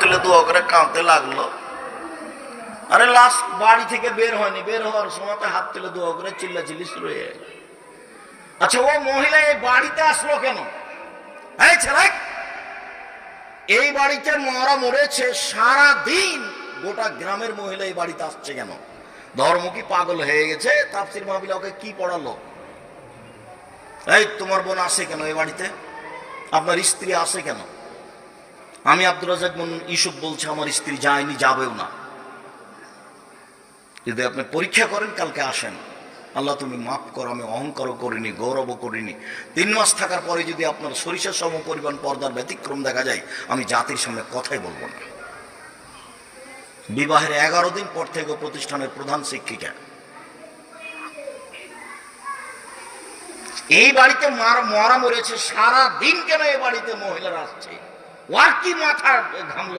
তুলে দোয়া করে কাঁদতে লাগলো। আরে লাশ বাড়ি থেকে বের হয়নি, বের হওয়ার সময় হাত তুলে দোয়া করে চিল্লাচিল্লি শুরু হয়ে গেল। আচ্ছা, ও মহিলা এই বাড়িতে আসলো কেন? এই ছেলে, এই বাড়িতে মরা মরেছে, সারা দিন গোটা গ্রামের মহিলা এই বাড়িতে আসছে কেন? ধর্ম কি পাগল হয়ে গেছে? তাফসীর মাহফিলে ওকে কি পড়ালো? এই তোমার বোন আসে কেন এই বাড়িতে? আপনার স্ত্রী আসে কেন? আমি আব্দুর রাজ্জাক ইউসুফ বলছি, আমার স্ত্রী যায়নি, যাবেও না। যদি আপনি পরীক্ষা করেন, কালকে আসেন। আল্লাহ তুমি মাফ করো, আমি অহংকারও করিনি, গৌরবও করিনি। 3 মাস থাকার পরে যদি আপনার সরিষার সম পরিমাণ পর্দার ব্যতিক্রম দেখা যায়, আমি জাতির সামনে কথাই বলবো না। বিবাহের 11 দিন পর থেকে প্রতিষ্ঠানের প্রধান শিক্ষিকা। এই বাড়িতে মরা মরেছে, সারা দিন কেন এই বাড়িতে মহিলারা আসছে? ওর কি মাথা ঘামলো?